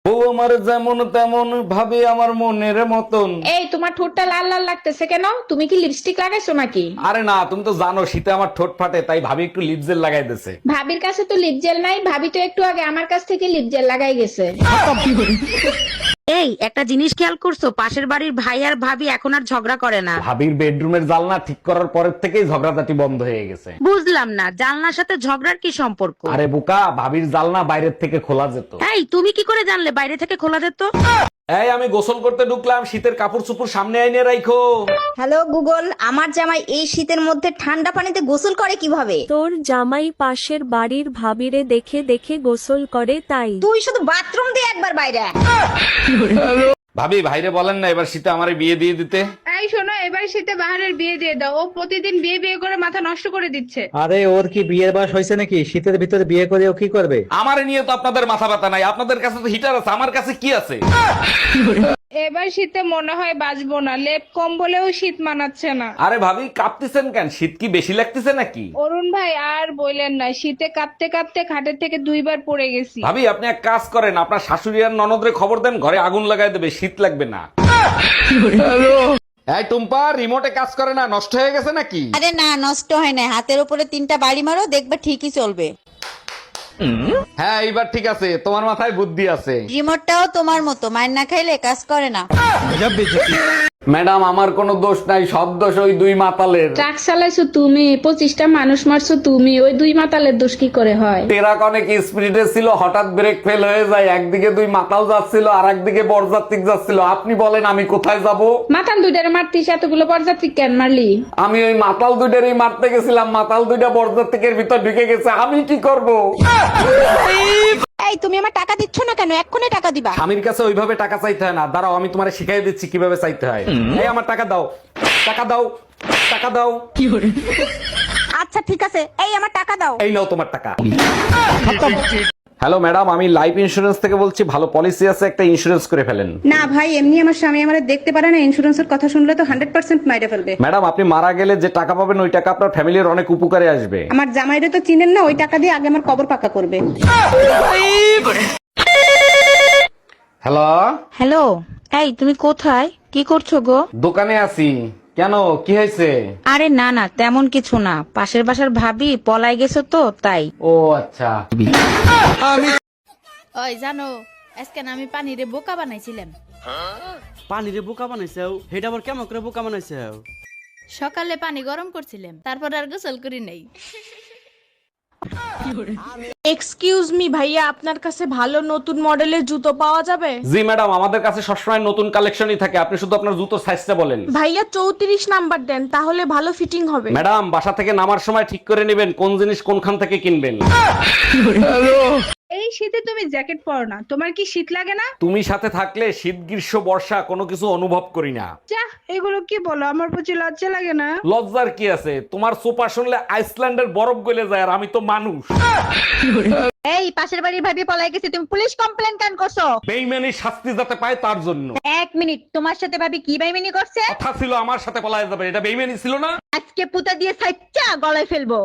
ও আমার যেমন তেমন ভাবে আমার মনের মতন। এই তোমার ঠোঁটটা লাল লাল লাগতেছে কেন? তুমি কি লিপস্টিক লাগাইছো নাকি? আরে না, তুমি তো জানো শীতে আমার ঠোঁট ফাটে, তাই ভাবি একটু লিপ জেল লাগাই দিছে। ভাবির কাছে তো লিপ জেল নাই, ভাবি তো একটু আগে আমার কাছ থেকে লিপ জেল লাগাই গেছে। এই একটা জিনিস খেয়াল করছো, পাশের বাড়ির ভাই আর ভাবি এখন আর ঝগড়া করে না। ভাবির বেডরুমের জানলা ঠিক করার পরের থেকেই ঝগড়াঝাটি বন্ধ হয়ে গেছে। বুঝলাম না, জানলার সাথে ঝগড়ার কি সম্পর্ক? আরে বোকা, ভাবির জানলা বাইরের থেকে খোলা যেত। এই তুমি কি করে জানলে বাইরে থেকে খোলা যেত? এই আমি গোসল করতে ঢুকলাম, শীতের কাপড় চোপড় সামনে আইনে রাখো। হ্যালো গুগল, আমার জামাই এই শীতের মধ্যে ঠান্ডা পানিতে গোসল করে কিভাবে? তোর জামাই পাশের বাড়ির ভাবিরে দেখে দেখে গোসল করে তাই। তুই শুধু বাথরুম দিয়ে একবার বাইরে আয়। ভাবি, ভাইরে বলেন না এবার শীতে আমারে বিয়ে দিয়ে দিতে। এই শোনো, এবার শীতে বাহারের বিয়ে দিয়ে দাও। ও প্রতিদিন বিয়ে বিয়ে করে মাথা নষ্ট করে দিচ্ছে। আরে ওর কি বিয়ের বয়স হয়েছে নাকি? শীতের ভিতরে বিয়ে করে ও কি করবে? আমারে নিয়ে তো আপনাদের মাথা ব্যথা নাই, আপনাদের কাছে তো হিটার আছে, আমার কাছে কি আছে? এবার শীতে মনে হয় বাঁচবো না, লেপ কম্বলেও শীত মানাচ্ছে না। আরে ভাবি, কাঁপতেছেন কেন? শীত কি বেশি লাগতেছে নাকি? অরুণ ভাই আর বললেন না, শীতে কাঁপতে কাঁপতে খাটের থেকে 2 বার পড়ে গেছি। ভাবি, আপনি এক কাজ করেন, আপনার শাশুড়ি আর ননদরে খবর দেন, ঘরে আগুন লাগাই দেবে, শীত লাগবে না। এই টুম্পা, রিমোটে কাজ করে না, নষ্ট হয়ে গেছে নাকি? আরে না, নষ্ট হয় না। হাতের উপরে 3টা বাড়ি মারো, দেখবে ঠিকই চলবে। হ্যাঁ, এইবার ঠিক আছে, তোমার মাথায় বুদ্ধি আছে। রিমোটটাও তোমার মতো, মায়ের না খাইলে কাজ করে না। ম্যাডাম, আমার কোনো দোষ নাই, সব দোষ ওই দুই মাতালের। ট্রাক চালাইছো তুমি, 25টা মানুষ মারছো তুমি, ওই 2 মাতালের দোষ কি করে হয়? ট্রাক অনেক স্পিডে ছিল, হঠাৎ ব্রেক ফেল হয়ে যায়, একদিকে দুই মাতাল যাচ্ছিল আর একদিকে বরযাত্রী যাচ্ছিল। আপনি বলেন আমি কোথায় যাব? মাতাল 2টারে মারতিস, এতগুলো বরযাত্রী কেন মারলি? আমি ওই মাতাল দুইটারই মারতে গেছিলাম, মাতাল দুইটা বরযাত্রীর ভিতর ঢুকে গেছে, আমি কি করব? এই তুমি আমার টাকা দিচ্ছ না কেন? এক্ষুনি টাকা দিবা। স্বামীর কাছে ওইভাবে টাকা চাইতে হয় না, দাঁড়াও আমি তোমারে শিখাই দিচ্ছি কিভাবে চাইতে হয়। এই আমার টাকা দাও, টাকা দাও, টাকা দাও। আচ্ছা ঠিক আছে, এই আমার টাকা দাও। এই নাও তোমার টাকা। হ্যালো ম্যাডাম, আমি লাইফ ইন্স্যুরেন্স থেকে বলছি, ভালো পলিসি আছে, একটা ইন্স্যুরেন্স করে ফেলেন। না ভাই, এমনি আমার স্বামী আমার দেখতে পারে না, ইন্স্যুরেন্সের কথা শুনলে তো 100% মাইরে ফেলবে। ম্যাডাম, আপনি মারা গেলে যে টাকা পাবেন ওই টাকা আপনার ফ্যামিলির অনেক উপকারে আসবে। আমার জামাইরে তো চিনেন না, ওই টাকা দিয়ে আগে আমার কবর পাকা করবে। হ্যালো হ্যালো, এই তুমি কোথায়? কি করছো গো? দোকানে আছি। কেন, কি হয়েছে? আরে না না, তেমন কিছু না, পাশের বাসার ভাবি পলাই গেছো তো তাই। ও আচ্ছা। ওই জানো, আজকে না আমি পানিরে বোকা বানাইছিলাম। পানিরে বোকা বানাইছাও? হেটা আবার কেমন করে বোকা বানাইছাও? সকালে পানি গরম করছিলাম, তারপর আর গোসল করি নাই। এক্সকিউজ মি ভাইয়া, আপনার কাছে ভালো নতুন মডেলের জুতো পাওয়া যাবে? জি ম্যাডাম, আমাদের কাছে সবসময় নতুন কালেকশনই থাকে, আপনি শুধু আপনার জুতো সাইজটা বলেন। ভাইয়া 34 নাম্বার দেন, তাহলে ভালো ফিটিং হবে। ম্যাডাম, বাসা থেকে নামার সময় ঠিক করে নেবেন কোন জিনিস কোনখান থেকে কিনবেন। এই শীতে তুমি জ্যাকেট পরো না, তোমার কি শীত লাগে না? তুমি সাথে থাকলে শীত গ্রীষ্ম বর্ষা কোনো কিছু অনুভব করি না। যা, এগুলো কি বলো, আমার প্রতি লজ্জা লাগে না? লজ্জার কি আছে? তোমার সোপা শুনলে আইসল্যান্ডের বরফ গলে যায়, আর আমি তো মানুষ। এই পাশের বাড়ির ভাবি পলাই গেছে, তুমি পুলিশ কমপ্লেন কেন করছো? বেইমানি শাস্তি যাতে পায় তার জন্য। 1 মিনিট, তোমার সাথে ভাবি কি বেইমানি করছে? কথা ছিল আমার সাথে পলায় যাবে, এটা বেইমানি ছিল না? আজকে পুতা দিয়ে সাইচ্চা গলায় ফেলবো।